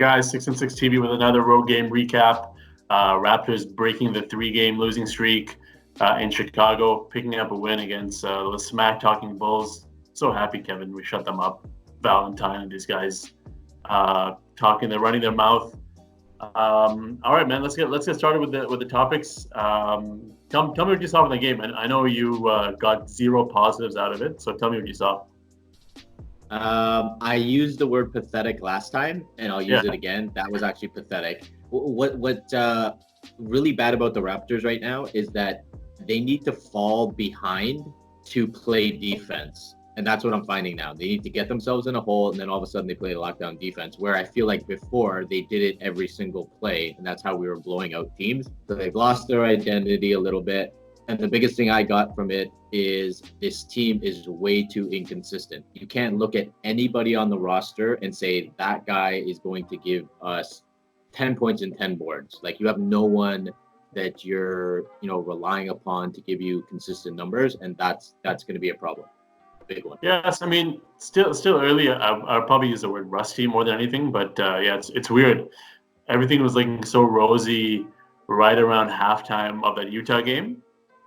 guys, 6 and 6 TV with another road game recap. Raptors breaking the 3-game losing streak in Chicago, picking up a win against the smack talking Bulls. So happy, Kevin. We shut them up. Valentine and these guys talking. They're running their mouth. All right, man. Let's get started with the topics. Tell me what you saw in the game. And I know you got zero positives out of it. So tell me what you saw. I used the word pathetic last time, and I'll use it again. That was actually pathetic. What really bad about the Raptors right now is that they need to fall behind to play defense. And that's what I'm finding now. They need to get themselves in a hole, and then all of a sudden they play lockdown defense, where I feel like before they did it every single play, and that's how we were blowing out teams. So they've lost their identity a little bit. And the biggest thing I got from it is this team is way too inconsistent. You can't look at anybody on the roster and say that guy is going to give us 10 points and 10 boards. Like, you have no one that you're, relying upon to give you consistent numbers, and that's going to be a problem. Big one. Yes, I mean, still early. I'll probably use the word rusty more than anything, but it's weird. Everything was looking so rosy right around halftime of that Utah game.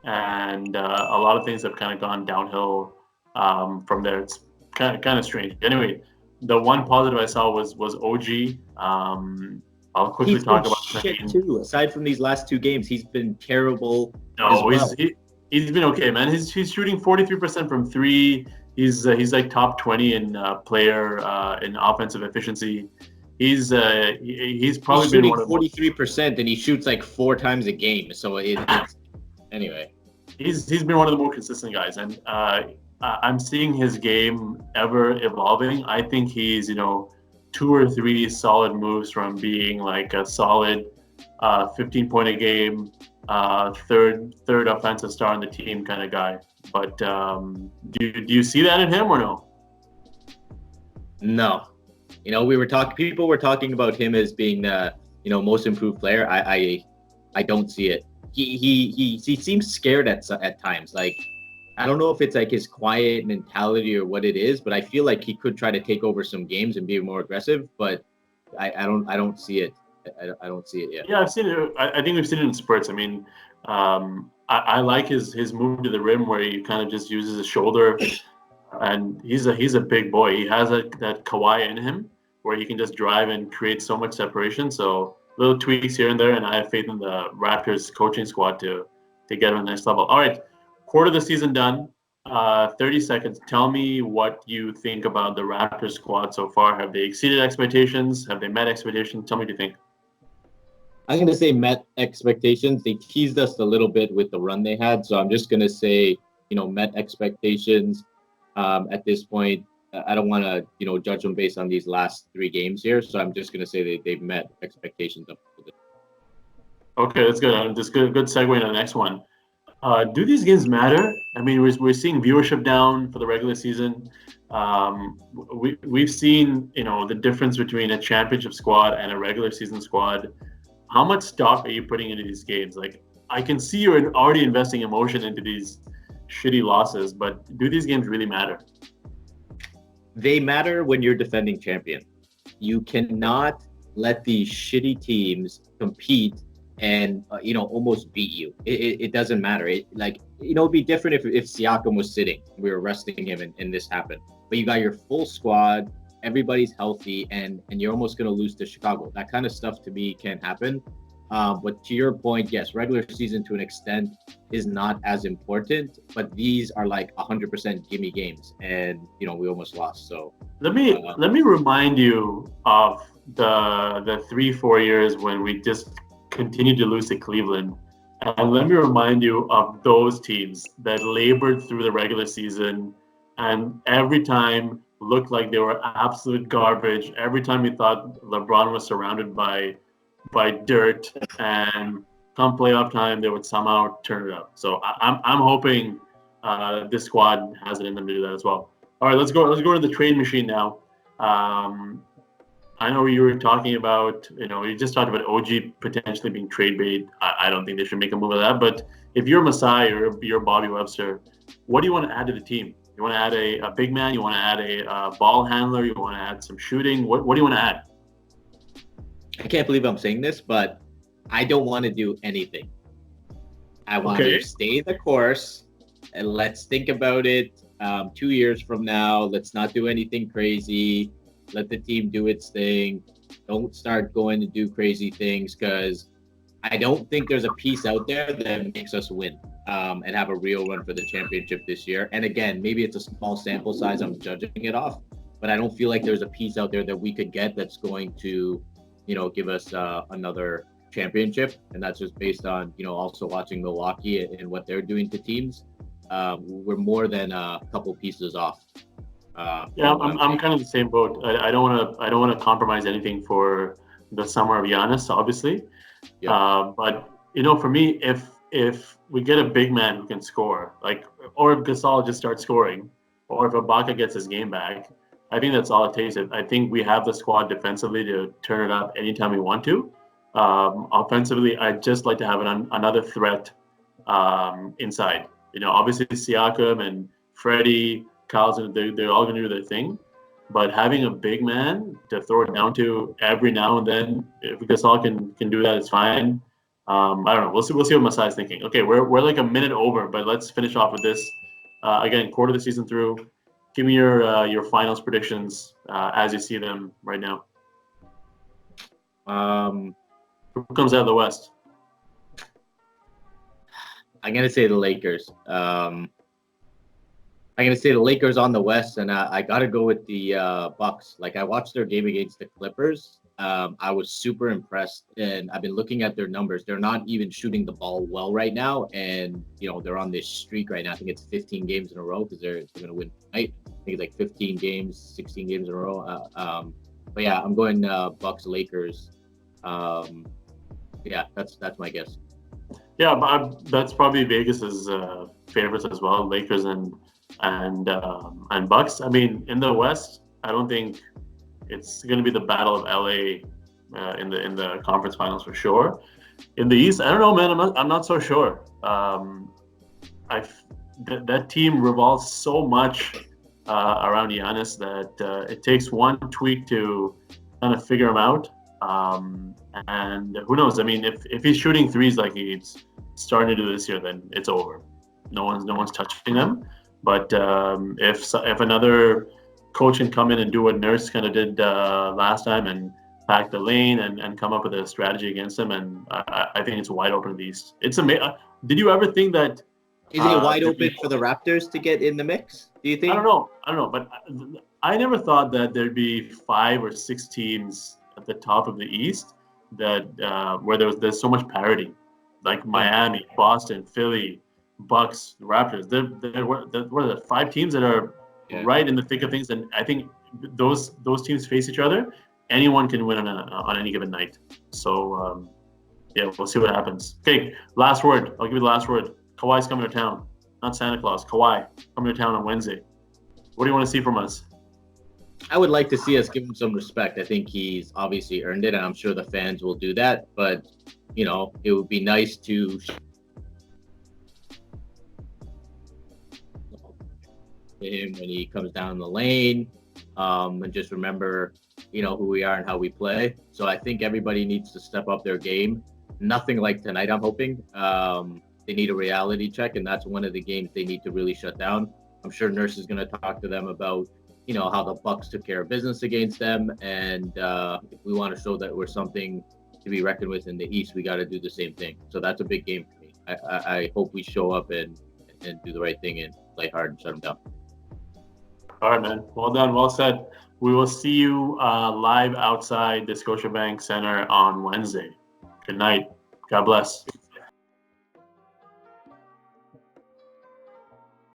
And a lot of things have kind of gone downhill from there. It's kind of strange. Anyway, the one positive I saw was OG. I'll quickly talk about shit too. Aside from these last two games, he's been terrible. No, he's been okay, man. He's shooting 43% from three. He's like top 20 in player in offensive efficiency. He's probably been shooting 43%, and he shoots like 4 times a game. So it's anyway. He's been one of the more consistent guys, and I'm seeing his game ever evolving. I think he's 2 or 3 solid moves from being like a solid 15-point a game, third offensive star on the team kind of guy. But do you see that in him or no? No. People were talking about him as being the most improved player. I don't see it. He seems scared at times. Like, I don't know if it's like his quiet mentality or what it is, but I feel like he could try to take over some games and be more aggressive. But I don't see it. I don't see it yet. Yeah, I've seen it. I think we've seen it in spurts. I mean, I like his move to the rim where he kind of just uses his shoulder, and he's a big boy. He has that Kawhi in him where he can just drive and create so much separation. So little tweaks here and there, and I have faith in the Raptors coaching squad to get him to the next level. All right, quarter of the season done. 30 seconds. Tell me what you think about the Raptors squad so far. Have they exceeded expectations? Have they met expectations? Tell me what you think. I'm going to say met expectations. They teased us a little bit with the run they had, so I'm just going to say, met expectations at this point. I don't want to, judge them based on these last 3 games here. So I'm just going to say they've met expectations up to this. Okay, that's good. Just good segue to the next one. Do these games matter? I mean, we're seeing viewership down for the regular season. We've seen, the difference between a championship squad and a regular season squad. How much stock are you putting into these games? Like, I can see you're already investing emotion into these shitty losses, but do these games really matter? They matter when you're defending champion. You cannot let these shitty teams compete and almost beat you. It doesn't matter. It'd be different if Siakam was sitting, we were resting him, and this happened. But you got your full squad, everybody's healthy, and you're almost going to lose to Chicago. That kind of stuff to me can happen. But to your point, yes, regular season to an extent is not as important, but these are like 100% gimme games, and we almost lost. So let me remind you of the 3-4 years when we just continued to lose to Cleveland, and let me remind you of those teams that labored through the regular season, and every time looked like they were absolute garbage. Every time we thought LeBron was surrounded by dirt, and come playoff time, they would somehow turn it up. So I'm hoping this squad has it in them to do that as well. All right, let's go to the trade machine now. I know you were talking about, you just talked about OG potentially being trade bait. I don't think they should make a move of that. But if you're Masai or you're Bobby Webster, what do you want to add to the team? You want to add a big man? You want to add a ball handler? You want to add some shooting? What do you want to add? I can't believe I'm saying this, but I don't want to do anything. I want to Okay. stay the course and let's think about it 2 years from now. Let's not do anything crazy. Let the team do its thing. Don't start going to do crazy things because I don't think there's a piece out there that makes us win and have a real run for the championship this year. And again, maybe it's a small sample size I'm judging it off, but I don't feel like there's a piece out there that we could get that's going to, give us another championship. And that's just based on, also watching Milwaukee and what they're doing to teams. We're more than a couple pieces off. Yeah, I'm kind of the same boat. I don't want to compromise anything for the summer of Giannis, obviously. Yep. But for me, if we get a big man who can score, like, or if Gasol just starts scoring, or if Ibaka gets his game back, I think that's all it takes. I think we have the squad defensively to turn it up anytime we want to. Offensively, I'd just like to have another threat inside. Obviously Siakam and Freddie, Kyle's, they're all going to do their thing. But having a big man to throw it down to every now and then, if Gasol can do that, it's fine. I don't know. We'll see what Masai's thinking. Okay, we're like a minute over, but let's finish off with this. Again, quarter of the season through. Give me your finals predictions as you see them right now. Who comes out of the West? I'm gonna say the Lakers. I'm gonna say the Lakers on the West, and I gotta go with the Bucks. Like, I watched their game against the Clippers. I was super impressed, and I've been looking at their numbers. They're not even shooting the ball well right now, and they're on this streak right now. I think it's 15 games in a row because they're gonna win tonight. I think it's like 15 games, 16 games in a row. But yeah, I'm going Bucks Lakers. Yeah, that's my guess. Yeah, but that's probably Vegas's favorites as well, Lakers and Bucks. I mean, in the West, I don't think it's going to be the battle of LA in the conference finals for sure. In the East, I don't know, man. I'm not so sure. That team revolves so much around Giannis that it takes one tweak to kind of figure him out. And who knows? I mean, if he's shooting threes like he's starting to do this year, then it's over. No one's touching them. But if another coach can come in and do what Nurse kind of did last time and pack the lane and come up with a strategy against him, and I think it's wide open in the East. It's amazing. Did you ever think that? Is it wide open for the Raptors to get in the mix? Do you think? I don't know, but I never thought that there'd be 5 or 6 teams at the top of the East that where there's so much parity, like Miami, Boston, Philly, Bucks, Raptors. There were the 5 teams that are right in the thick of things, and I think those teams face each other. Anyone can win on any given night. So yeah, we'll see what happens. Okay, last word. I'll give you the last word. Kawhi's coming to town, not Santa Claus. Kawhi coming to town on Wednesday. What do you want to see from us? I would like to see us give him some respect. I think he's obviously earned it, and I'm sure the fans will do that. But it would be nice to him when he comes down the lane, and just remember, who we are and how we play. So I think everybody needs to step up their game. Nothing like tonight, I'm hoping. They need a reality check, and that's one of the games they need to really shut down. I'm sure Nurse is going to talk to them about, how the Bucks took care of business against them, and if we want to show that we're something to be reckoned with in the East, we got to do the same thing. So that's a big game for me. I hope we show up and do the right thing and play hard and shut them down. All right, man. Well done. Well said. We will see you live outside the Scotiabank Center on Wednesday. Good night. God bless.